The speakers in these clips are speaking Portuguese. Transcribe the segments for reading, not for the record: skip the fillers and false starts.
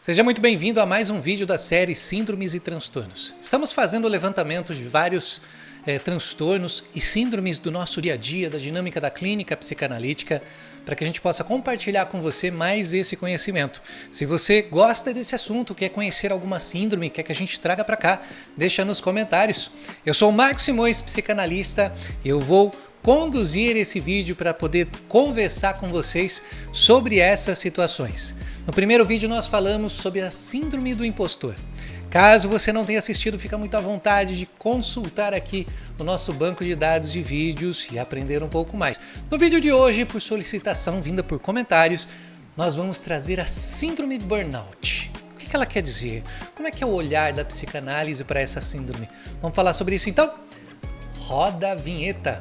Seja muito bem-vindo a mais um vídeo da série Síndromes e Transtornos. Estamos fazendo o levantamento de vários transtornos e síndromes do nosso dia a dia, da dinâmica da clínica psicanalítica, para que a gente possa compartilhar com você mais esse conhecimento. Se você gosta desse assunto, quer conhecer alguma síndrome, quer que a gente traga para cá, deixa nos comentários. Eu sou o Marcos Simões, psicanalista, e eu vou conduzir esse vídeo para poder conversar com vocês sobre essas situações. No primeiro vídeo nós falamos sobre a síndrome do impostor. Caso você não tenha assistido, fica muito à vontade de consultar aqui o nosso banco de dados de vídeos e aprender um pouco mais. No vídeo de hoje, por solicitação vinda por comentários, nós vamos trazer a síndrome de burnout. O que ela quer dizer? Como é que é o olhar da psicanálise para essa síndrome? Vamos falar sobre isso então? Roda a vinheta!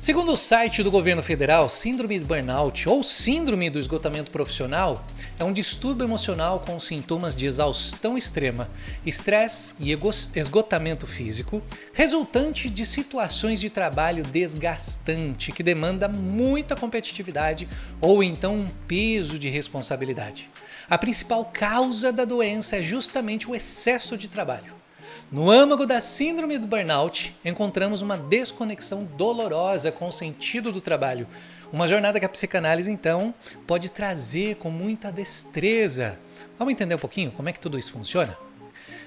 Segundo o site do governo federal, síndrome de burnout ou síndrome do esgotamento profissional é um distúrbio emocional com sintomas de exaustão extrema, estresse e esgotamento físico, resultante de situações de trabalho desgastante que demanda muita competitividade ou então um peso de responsabilidade. A principal causa da doença é justamente o excesso de trabalho. No âmago da síndrome do burnout, encontramos uma desconexão dolorosa com o sentido do trabalho. Uma jornada que a psicanálise, então, pode trazer com muita destreza. Vamos entender um pouquinho como é que tudo isso funciona?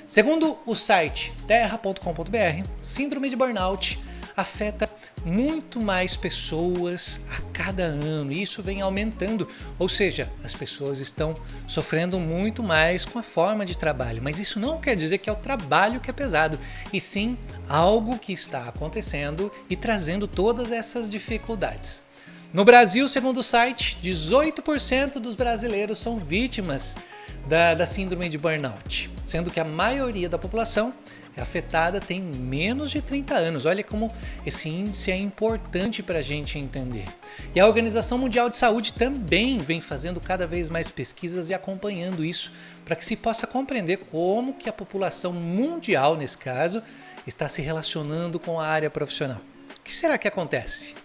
Segundo o site terra.com.br, síndrome de burnout afeta muito mais pessoas a cada ano e isso vem aumentando, ou seja, as pessoas estão sofrendo muito mais com a forma de trabalho, mas isso não quer dizer que é o trabalho que é pesado, e sim algo que está acontecendo e trazendo todas essas dificuldades. No Brasil, segundo o site, 18% dos brasileiros são vítimas da síndrome de burnout, sendo que a maioria da população afetada tem menos de 30 anos. Olha como esse índice é importante para a gente entender. E a Organização Mundial de Saúde também vem fazendo cada vez mais pesquisas e acompanhando isso para que se possa compreender como que a população mundial, nesse caso, está se relacionando com a área profissional. O que será que acontece?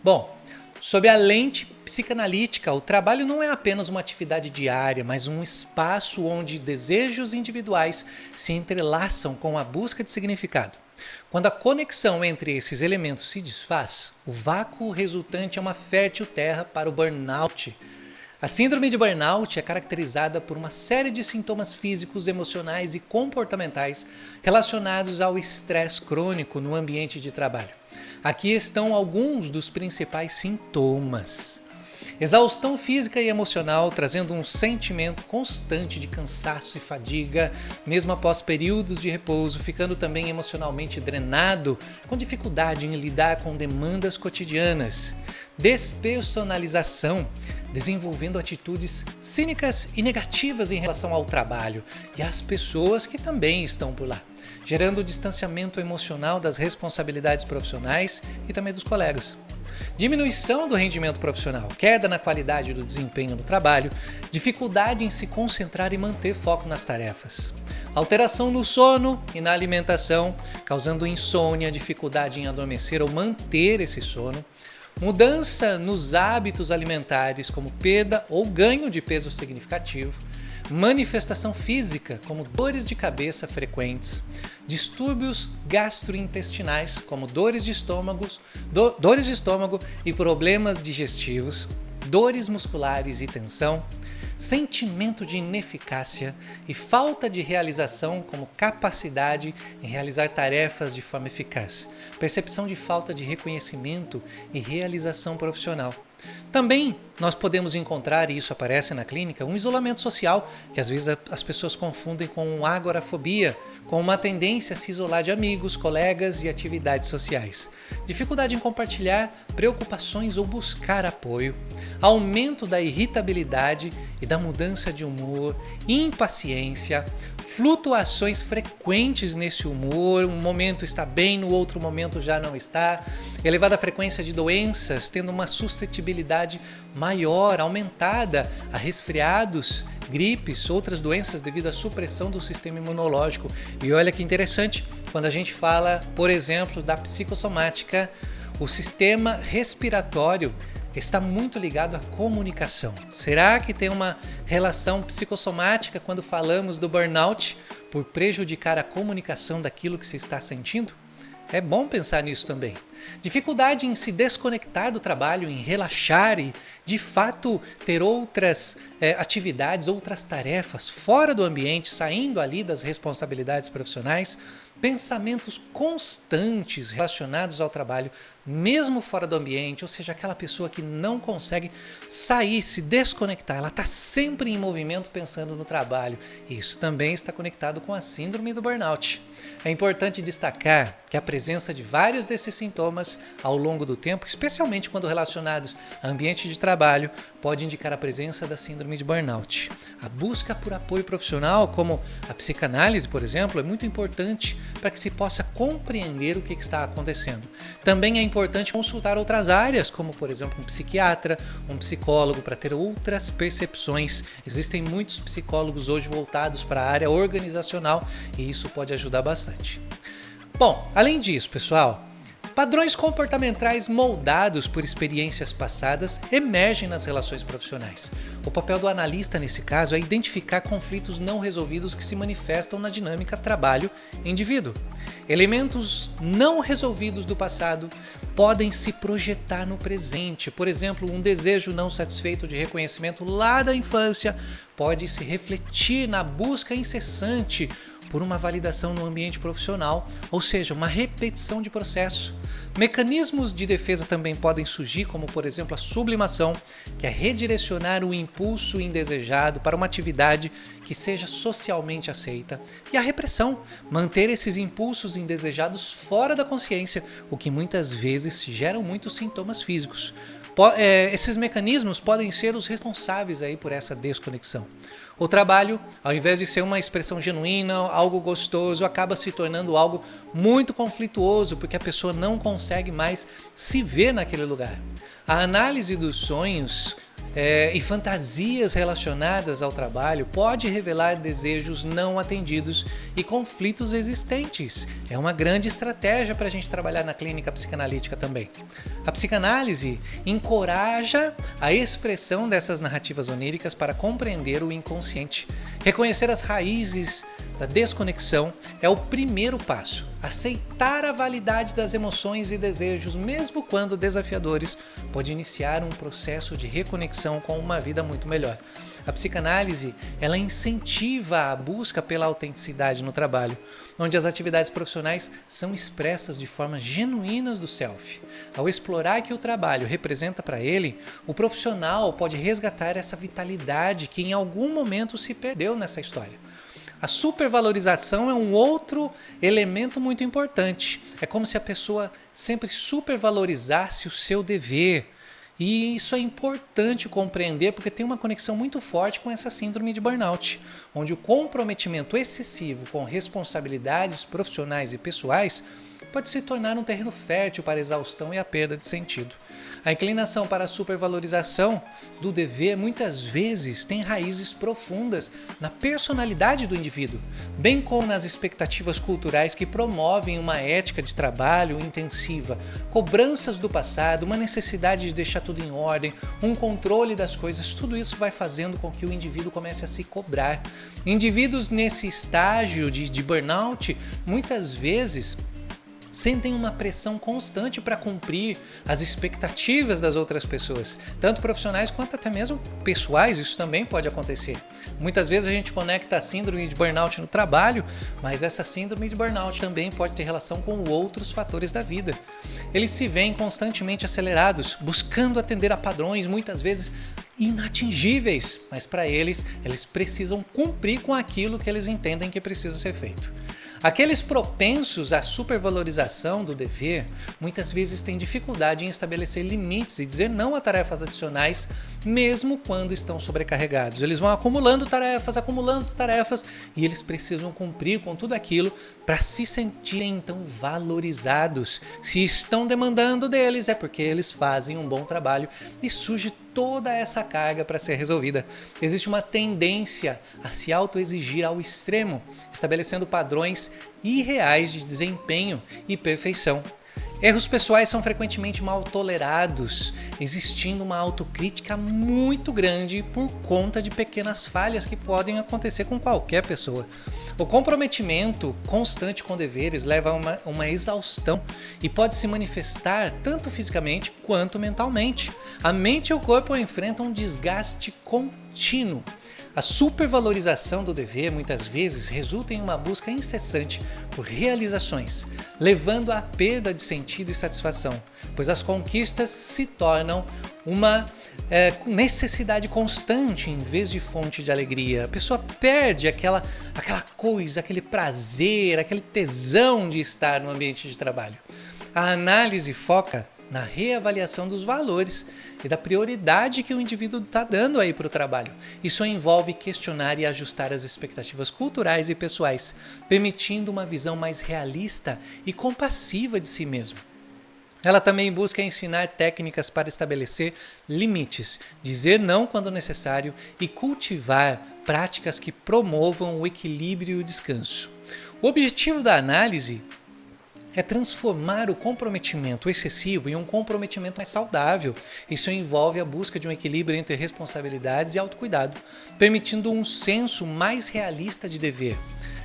Bom, sob a lente psicanalítica, o trabalho não é apenas uma atividade diária, mas um espaço onde desejos individuais se entrelaçam com a busca de significado. Quando a conexão entre esses elementos se desfaz, o vácuo resultante é uma fértil terra para o burnout. A síndrome de burnout é caracterizada por uma série de sintomas físicos, emocionais e comportamentais relacionados ao estresse crônico no ambiente de trabalho. Aqui estão alguns dos principais sintomas. Exaustão física e emocional, trazendo um sentimento constante de cansaço e fadiga, mesmo após períodos de repouso, ficando também emocionalmente drenado, com dificuldade em lidar com demandas cotidianas. Despersonalização, desenvolvendo atitudes cínicas e negativas em relação ao trabalho e às pessoas que também estão por lá, gerando distanciamento emocional das responsabilidades profissionais e também dos colegas. Diminuição do rendimento profissional, queda na qualidade do desempenho no trabalho, dificuldade em se concentrar e manter foco nas tarefas. Alteração no sono e na alimentação, causando insônia, dificuldade em adormecer ou manter esse sono. Mudança nos hábitos alimentares, como perda ou ganho de peso significativo. Manifestação física, como dores de cabeça frequentes, distúrbios gastrointestinais, como dores de estômago e problemas digestivos, dores musculares e tensão, sentimento de ineficácia e falta de realização, como capacidade em realizar tarefas de forma eficaz, percepção de falta de reconhecimento e realização profissional. Também nós podemos encontrar, e isso aparece na clínica, um isolamento social, que às vezes as pessoas confundem com agorafobia, com uma tendência a se isolar de amigos, colegas e atividades sociais. Dificuldade em compartilhar preocupações ou buscar apoio, aumento da irritabilidade e da mudança de humor, impaciência, flutuações frequentes nesse humor, um momento está bem, no outro momento já não está, elevada frequência de doenças, tendo uma suscetibilidade maior, aumentada a resfriados, gripes, outras doenças devido à supressão do sistema imunológico. E olha que interessante, quando a gente fala, por exemplo, da psicossomática, o sistema respiratório está muito ligado à comunicação. Será que tem uma relação psicossomática quando falamos do burnout por prejudicar a comunicação daquilo que se está sentindo? É bom pensar nisso também. Dificuldade em se desconectar do trabalho, em relaxar e, de fato, ter outras atividades, outras tarefas fora do ambiente, saindo ali das responsabilidades profissionais. Pensamentos constantes relacionados ao trabalho, mesmo fora do ambiente, ou seja, aquela pessoa que não consegue sair, se desconectar, ela está sempre em movimento pensando no trabalho. Isso também está conectado com a síndrome do burnout. É importante destacar que a presença de vários desses sintomas ao longo do tempo, especialmente quando relacionados a ambiente de trabalho, pode indicar a presença da síndrome de burnout. A busca por apoio profissional, como a psicanálise, por exemplo, é muito importante para que se possa compreender o que está acontecendo. Também é importante consultar outras áreas, como por exemplo um psiquiatra, um psicólogo, para ter outras percepções. Existem muitos psicólogos hoje voltados para a área organizacional e isso pode ajudar bastante. Bom, além disso, pessoal, padrões comportamentais moldados por experiências passadas emergem nas relações profissionais. O papel do analista, nesse caso, é identificar conflitos não resolvidos que se manifestam na dinâmica trabalho-indivíduo. Elementos não resolvidos do passado podem se projetar no presente. Por exemplo, um desejo não satisfeito de reconhecimento lá da infância pode se refletir na busca incessante por uma validação no ambiente profissional, ou seja, uma repetição de processo. Mecanismos de defesa também podem surgir, como por exemplo a sublimação, que é redirecionar o impulso indesejado para uma atividade que seja socialmente aceita, e a repressão, manter esses impulsos indesejados fora da consciência, o que muitas vezes gera muitos sintomas físicos. Esses mecanismos podem ser os responsáveis aí por essa desconexão. O trabalho, ao invés de ser uma expressão genuína, algo gostoso, acaba se tornando algo muito conflituoso, porque a pessoa não consegue mais se ver naquele lugar. A análise dos sonhos e fantasias relacionadas ao trabalho pode revelar desejos não atendidos e conflitos existentes. É uma grande estratégia para a gente trabalhar na clínica psicanalítica também. A psicanálise encoraja a expressão dessas narrativas oníricas para compreender o inconsciente. Reconhecer as raízes da desconexão é o primeiro passo. Aceitar a validade das emoções e desejos, mesmo quando desafiadores, pode iniciar um processo de reconexão com uma vida muito melhor. A psicanálise, ela incentiva a busca pela autenticidade no trabalho, onde as atividades profissionais são expressas de formas genuínas do self. Ao explorar que o trabalho representa para ele, o profissional pode resgatar essa vitalidade que em algum momento se perdeu nessa história. A supervalorização é um outro elemento muito importante. É como se a pessoa sempre supervalorizasse o seu dever. E isso é importante compreender porque tem uma conexão muito forte com essa síndrome de burnout, onde o comprometimento excessivo com responsabilidades profissionais e pessoais pode se tornar um terreno fértil para a exaustão e a perda de sentido. A inclinação para a supervalorização do dever muitas vezes tem raízes profundas na personalidade do indivíduo, bem como nas expectativas culturais que promovem uma ética de trabalho intensiva, cobranças do passado, uma necessidade de deixar tudo em ordem, um controle das coisas. Tudo isso vai fazendo com que o indivíduo comece a se cobrar. Indivíduos nesse estágio de burnout muitas vezes sentem uma pressão constante para cumprir as expectativas das outras pessoas, tanto profissionais quanto até mesmo pessoais. Isso também pode acontecer. Muitas vezes a gente conecta a síndrome de burnout no trabalho, mas essa síndrome de burnout também pode ter relação com outros fatores da vida. Eles se veem constantemente acelerados, buscando atender a padrões muitas vezes inatingíveis, mas para eles precisam cumprir com aquilo que eles entendem que precisa ser feito. Aqueles propensos à supervalorização do dever muitas vezes têm dificuldade em estabelecer limites e dizer não a tarefas adicionais, mesmo quando estão sobrecarregados. Eles vão acumulando tarefas e eles precisam cumprir com tudo aquilo para se sentirem então valorizados. Se estão demandando deles é porque eles fazem um bom trabalho e surge toda essa carga para ser resolvida. Existe uma tendência a se autoexigir ao extremo, estabelecendo padrões irreais de desempenho e perfeição. Erros pessoais são frequentemente mal tolerados, existindo uma autocrítica muito grande por conta de pequenas falhas que podem acontecer com qualquer pessoa. O comprometimento constante com deveres leva a uma exaustão e pode se manifestar tanto fisicamente quanto mentalmente. A mente e o corpo enfrentam um desgaste contínuo. A supervalorização do dever muitas vezes resulta em uma busca incessante por realizações, levando à perda de sentido e satisfação, pois as conquistas se tornam uma necessidade constante em vez de fonte de alegria. A pessoa perde aquela coisa, aquele prazer, aquele tesão de estar no ambiente de trabalho. A análise foca na reavaliação dos valores e da prioridade que o indivíduo está dando aí para o trabalho. Isso envolve questionar e ajustar as expectativas culturais e pessoais, permitindo uma visão mais realista e compassiva de si mesmo. Ela também busca ensinar técnicas para estabelecer limites, dizer não quando necessário e cultivar práticas que promovam o equilíbrio e o descanso. O objetivo da análise é transformar o comprometimento excessivo em um comprometimento mais saudável. Isso envolve a busca de um equilíbrio entre responsabilidades e autocuidado, permitindo um senso mais realista de dever.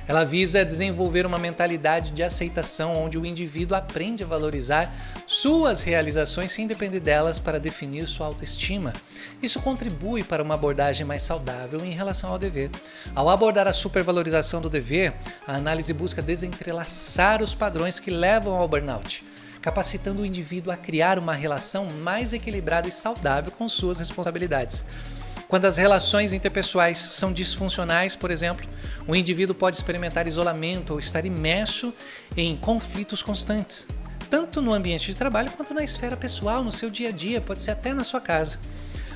Ela visa desenvolver uma mentalidade de aceitação onde o indivíduo aprende a valorizar suas realizações sem depender delas para definir sua autoestima. Isso contribui para uma abordagem mais saudável em relação ao dever. Ao abordar a supervalorização do dever, a análise busca desentrelaçar os padrões que levam ao burnout, capacitando o indivíduo a criar uma relação mais equilibrada e saudável com suas responsabilidades. Quando as relações interpessoais são disfuncionais, por exemplo, o indivíduo pode experimentar isolamento ou estar imerso em conflitos constantes, tanto no ambiente de trabalho quanto na esfera pessoal, no seu dia a dia, pode ser até na sua casa.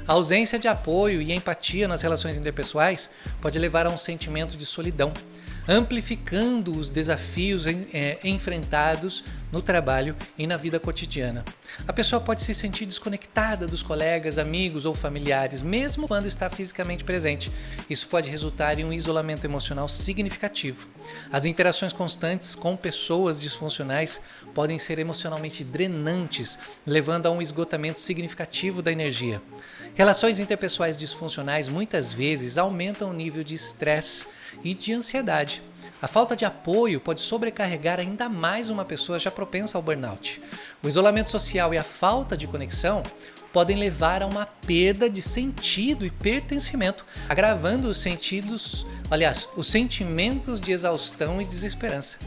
A ausência de apoio e empatia nas relações interpessoais pode levar a um sentimento de solidão, amplificando os desafios enfrentados no trabalho e na vida cotidiana. A pessoa pode se sentir desconectada dos colegas, amigos ou familiares, mesmo quando está fisicamente presente. Isso pode resultar em um isolamento emocional significativo. As interações constantes com pessoas disfuncionais podem ser emocionalmente drenantes, levando a um esgotamento significativo da energia. Relações interpessoais disfuncionais muitas vezes aumentam o nível de estresse e de ansiedade. A falta de apoio pode sobrecarregar ainda mais uma pessoa já propensa ao burnout. O isolamento social e a falta de conexão podem levar a uma perda de sentido e pertencimento, agravando os sentimentos de exaustão e desesperança.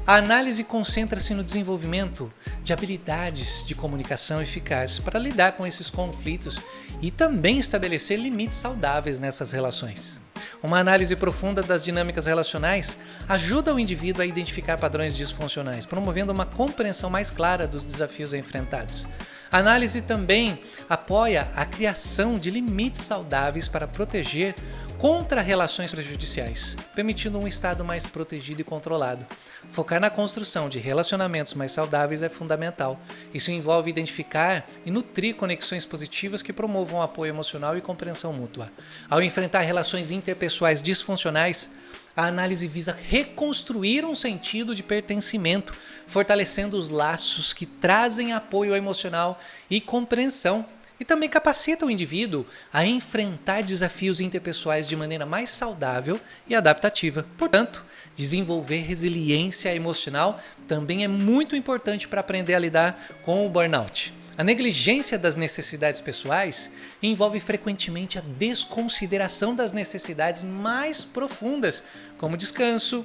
A análise concentra-se no desenvolvimento de habilidades de comunicação eficazes para lidar com esses conflitos e também estabelecer limites saudáveis nessas relações. Uma análise profunda das dinâmicas relacionais ajuda o indivíduo a identificar padrões disfuncionais, promovendo uma compreensão mais clara dos desafios enfrentados. A análise também apoia a criação de limites saudáveis para proteger contra relações prejudiciais, permitindo um estado mais protegido e controlado. Focar na construção de relacionamentos mais saudáveis é fundamental. Isso envolve identificar e nutrir conexões positivas que promovam apoio emocional e compreensão mútua. Ao enfrentar relações interpessoais disfuncionais, a análise visa reconstruir um sentido de pertencimento, fortalecendo os laços que trazem apoio emocional e compreensão, e também capacita o indivíduo a enfrentar desafios interpessoais de maneira mais saudável e adaptativa. Portanto, desenvolver resiliência emocional também é muito importante para aprender a lidar com o burnout. A negligência das necessidades pessoais envolve frequentemente a desconsideração das necessidades mais profundas, como descanso,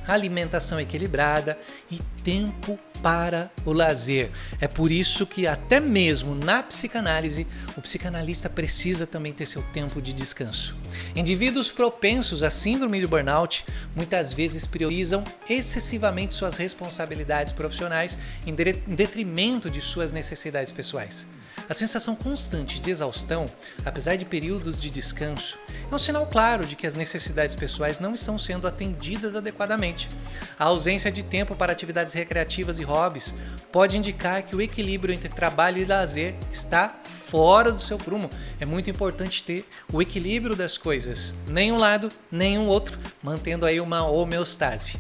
alimentação equilibrada e tempo para o lazer. É por isso que até mesmo na psicanálise, o psicanalista precisa também ter seu tempo de descanso. Indivíduos propensos à síndrome de burnout muitas vezes priorizam excessivamente suas responsabilidades profissionais em detrimento de suas necessidades pessoais. A sensação constante de exaustão, apesar de períodos de descanso, é um sinal claro de que as necessidades pessoais não estão sendo atendidas adequadamente. A ausência de tempo para atividades recreativas e hobbies pode indicar que o equilíbrio entre trabalho e lazer está fora do seu prumo. É muito importante ter o equilíbrio das coisas, nem um lado, nem um outro, mantendo aí uma homeostase.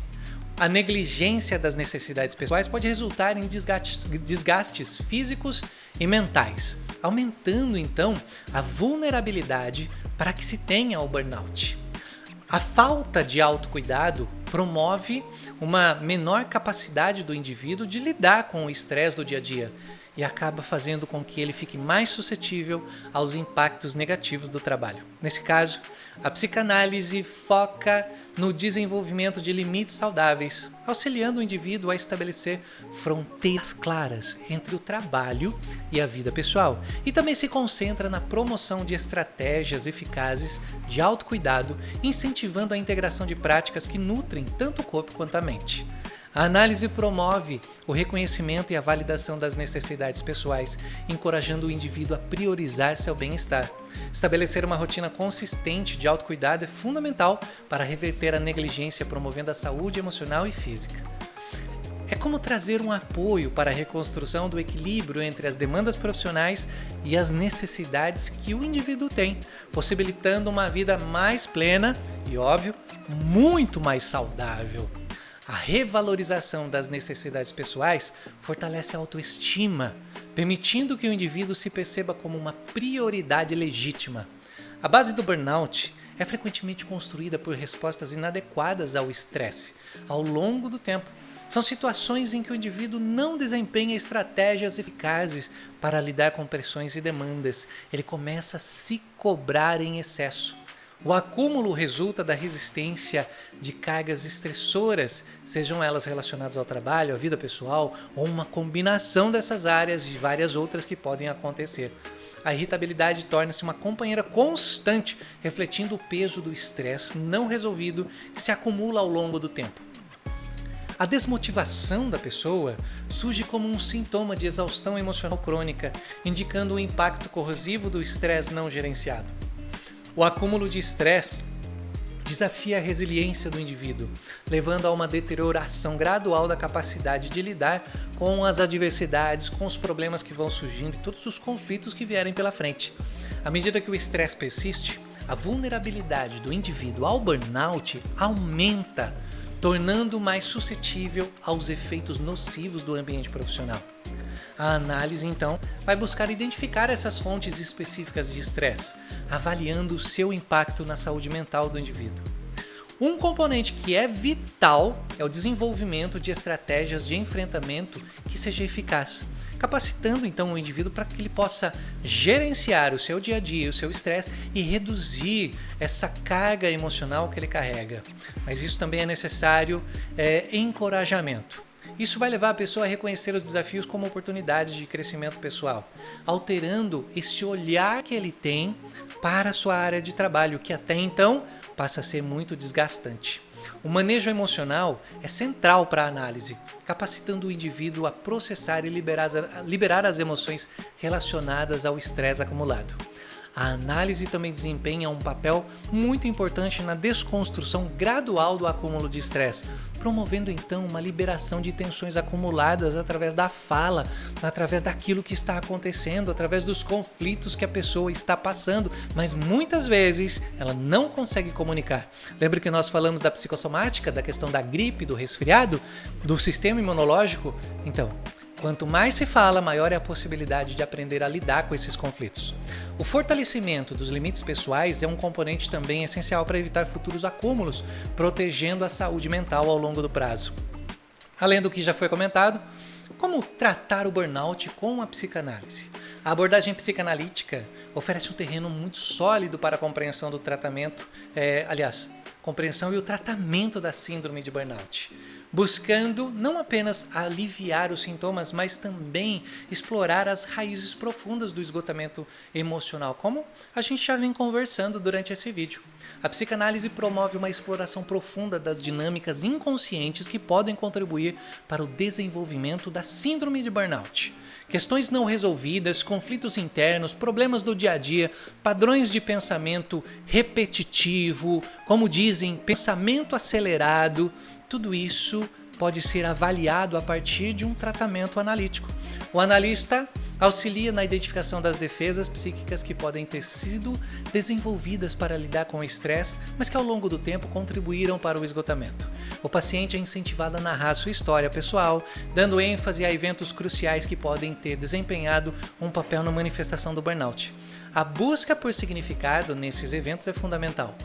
A negligência das necessidades pessoais pode resultar em desgastes físicos e mentais, aumentando então a vulnerabilidade para que se tenha o burnout. A falta de autocuidado promove uma menor capacidade do indivíduo de lidar com o estresse do dia a dia e acaba fazendo com que ele fique mais suscetível aos impactos negativos do trabalho. Nesse caso, a psicanálise foca no desenvolvimento de limites saudáveis, auxiliando o indivíduo a estabelecer fronteiras claras entre o trabalho e a vida pessoal, e também se concentra na promoção de estratégias eficazes de autocuidado, incentivando a integração de práticas que nutrem tanto o corpo quanto a mente. A análise promove o reconhecimento e a validação das necessidades pessoais, encorajando o indivíduo a priorizar seu bem-estar. Estabelecer uma rotina consistente de autocuidado é fundamental para reverter a negligência, promovendo a saúde emocional e física. É como trazer um apoio para a reconstrução do equilíbrio entre as demandas profissionais e as necessidades que o indivíduo tem, possibilitando uma vida mais plena e, óbvio, muito mais saudável. A revalorização das necessidades pessoais fortalece a autoestima, permitindo que o indivíduo se perceba como uma prioridade legítima. A base do burnout é frequentemente construída por respostas inadequadas ao estresse ao longo do tempo. São situações em que o indivíduo não desempenha estratégias eficazes para lidar com pressões e demandas. Ele começa a se cobrar em excesso. O acúmulo resulta da resistência de cargas estressoras, sejam elas relacionadas ao trabalho, à vida pessoal ou uma combinação dessas áreas e várias outras que podem acontecer. A irritabilidade torna-se uma companheira constante, refletindo o peso do estresse não resolvido que se acumula ao longo do tempo. A desmotivação da pessoa surge como um sintoma de exaustão emocional crônica, indicando o impacto corrosivo do estresse não gerenciado. O acúmulo de estresse desafia a resiliência do indivíduo, levando a uma deterioração gradual da capacidade de lidar com as adversidades, com os problemas que vão surgindo e todos os conflitos que vierem pela frente. À medida que o estresse persiste, a vulnerabilidade do indivíduo ao burnout aumenta, tornando mais suscetível aos efeitos nocivos do ambiente profissional. A análise, então, vai buscar identificar essas fontes específicas de estresse, avaliando o seu impacto na saúde mental do indivíduo. Um componente que é vital é o desenvolvimento de estratégias de enfrentamento que seja eficaz, capacitando então o indivíduo para que ele possa gerenciar o seu dia a dia, o seu estresse e reduzir essa carga emocional que ele carrega. Mas isso também é necessário encorajamento. Isso vai levar a pessoa a reconhecer os desafios como oportunidades de crescimento pessoal, alterando esse olhar que ele tem para a sua área de trabalho, que até então passa a ser muito desgastante. O manejo emocional é central para a análise, capacitando o indivíduo a processar e liberar as emoções relacionadas ao estresse acumulado. A análise também desempenha um papel muito importante na desconstrução gradual do acúmulo de estresse, promovendo então uma liberação de tensões acumuladas através da fala, através daquilo que está acontecendo, através dos conflitos que a pessoa está passando, mas muitas vezes ela não consegue comunicar. Lembra que nós falamos da psicossomática, da questão da gripe, do resfriado, do sistema imunológico? Então, quanto mais se fala, maior é a possibilidade de aprender a lidar com esses conflitos. O fortalecimento dos limites pessoais é um componente também essencial para evitar futuros acúmulos, protegendo a saúde mental ao longo do prazo. Além do que já foi comentado, como tratar o burnout com a psicanálise? A abordagem psicanalítica oferece um terreno muito sólido para a compreensão do tratamento, compreensão e o tratamento da síndrome de burnout, buscando não apenas aliviar os sintomas, mas também explorar as raízes profundas do esgotamento emocional, como a gente já vem conversando durante esse vídeo. A psicanálise promove uma exploração profunda das dinâmicas inconscientes que podem contribuir para o desenvolvimento da síndrome de burnout, Questões não resolvidas, conflitos internos, problemas do dia a dia, padrões de pensamento repetitivo, como dizem, pensamento acelerado, tudo isso pode ser avaliado a partir de um tratamento analítico. O analista auxilia na identificação das defesas psíquicas que podem ter sido desenvolvidas para lidar com o estresse, mas que ao longo do tempo contribuíram para o esgotamento. O paciente é incentivado a narrar sua história pessoal, dando ênfase a eventos cruciais que podem ter desempenhado um papel na manifestação do burnout. A busca por significado nesses eventos é fundamental.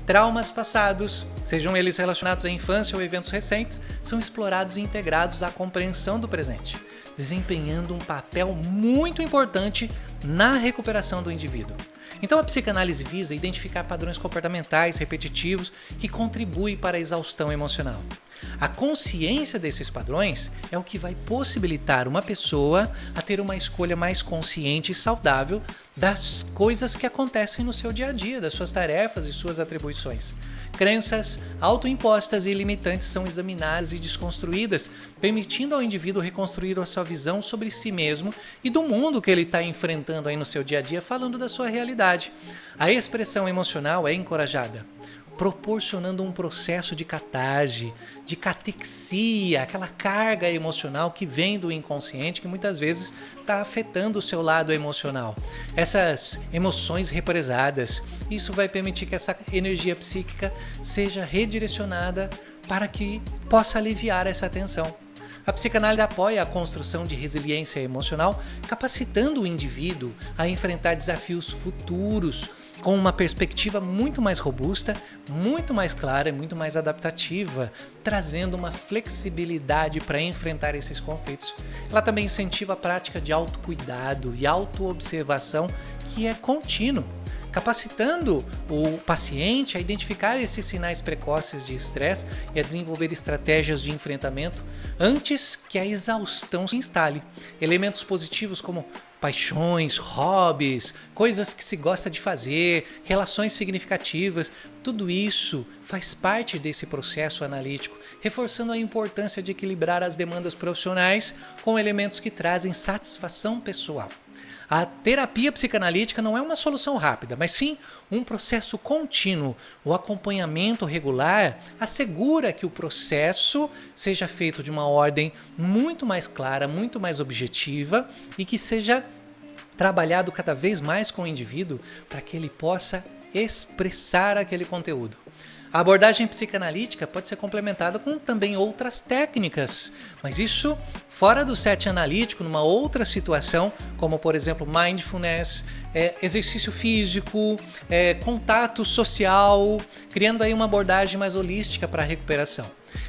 Traumas passados, sejam eles relacionados à infância ou eventos recentes, são explorados e integrados à compreensão do presente, desempenhando um papel muito importante na recuperação do indivíduo. Então a psicanálise visa identificar padrões comportamentais repetitivos que contribuem para a exaustão emocional. A consciência desses padrões é o que vai possibilitar uma pessoa a ter uma escolha mais consciente e saudável das coisas que acontecem no seu dia a dia, das suas tarefas e suas atribuições. Crenças autoimpostas e limitantes são examinadas e desconstruídas, permitindo ao indivíduo reconstruir a sua visão sobre si mesmo e do mundo que ele está enfrentando aí no seu dia a dia, falando da sua realidade. A expressão emocional é encorajada, proporcionando um processo de catarse, de catexia, aquela carga emocional que vem do inconsciente, que muitas vezes está afetando o seu lado emocional. Essas emoções represadas, isso vai permitir que essa energia psíquica seja redirecionada para que possa aliviar essa tensão. A psicanálise apoia a construção de resiliência emocional, capacitando o indivíduo a enfrentar desafios futuros com uma perspectiva muito mais robusta, muito mais clara e muito mais adaptativa, trazendo uma flexibilidade para enfrentar esses conflitos. Ela também incentiva a prática de autocuidado e autoobservação, que é contínuo, capacitando o paciente a identificar esses sinais precoces de estresse e a desenvolver estratégias de enfrentamento antes que a exaustão se instale. Elementos positivos como paixões, hobbies, coisas que se gosta de fazer, relações significativas, tudo isso faz parte desse processo analítico, reforçando a importância de equilibrar as demandas profissionais com elementos que trazem satisfação pessoal. A terapia psicanalítica não é uma solução rápida, mas sim um processo contínuo. O acompanhamento regular assegura que o processo seja feito de uma ordem muito mais clara, muito mais objetiva e que seja trabalhado cada vez mais com o indivíduo para que ele possa expressar aquele conteúdo. A abordagem psicanalítica pode ser complementada com também outras técnicas, mas isso fora do set analítico, numa outra situação, como por exemplo mindfulness, exercício físico, contato social, criando aí uma abordagem mais holística para a recuperação.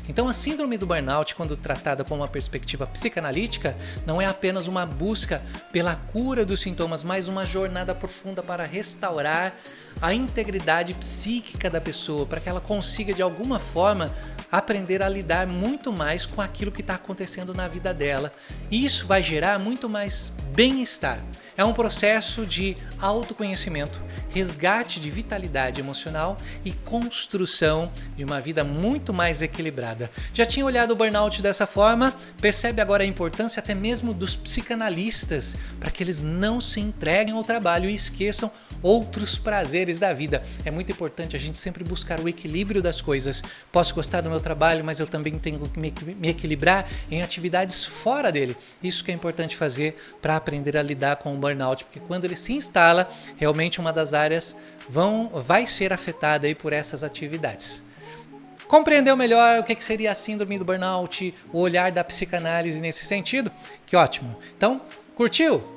Então a síndrome do burnout, quando tratada com uma perspectiva psicanalítica, não é apenas uma busca pela cura dos sintomas, mas uma jornada profunda para restaurar a integridade psíquica da pessoa, para que ela consiga de alguma forma aprender a lidar muito mais com aquilo que está acontecendo na vida dela. E isso vai gerar muito mais bem-estar. É um processo de autoconhecimento, resgate de vitalidade emocional e construção de uma vida muito mais equilibrada. Já tinha olhado o burnout dessa forma? Percebe agora a importância até mesmo dos psicanalistas para que eles não se entreguem ao trabalho e esqueçam outros prazeres da vida. É muito importante a gente sempre buscar o equilíbrio das coisas. Posso gostar do meu trabalho, mas eu também tenho que me equilibrar em atividades fora dele. Isso que é importante fazer para aprender a lidar com o burnout, porque quando ele se instala, realmente uma das áreas vai ser afetada aí por essas atividades. Compreendeu melhor o que seria a síndrome do burnout, o olhar da psicanálise nesse sentido? Que ótimo! Então, curtiu?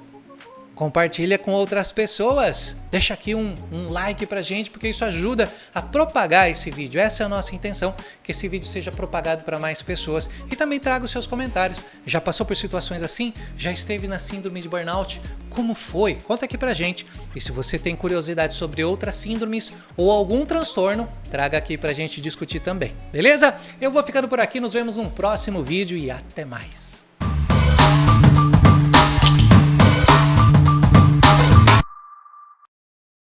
Compartilha com outras pessoas, deixa aqui um like pra gente, porque isso ajuda a propagar esse vídeo. Essa é a nossa intenção, que esse vídeo seja propagado para mais pessoas. E também traga os seus comentários. Já passou por situações assim? Já esteve na síndrome de burnout? Como foi? Conta aqui pra gente. E se você tem curiosidade sobre outras síndromes ou algum transtorno, traga aqui pra gente discutir também. Beleza? Eu vou ficando por aqui, nos vemos num próximo vídeo e até mais.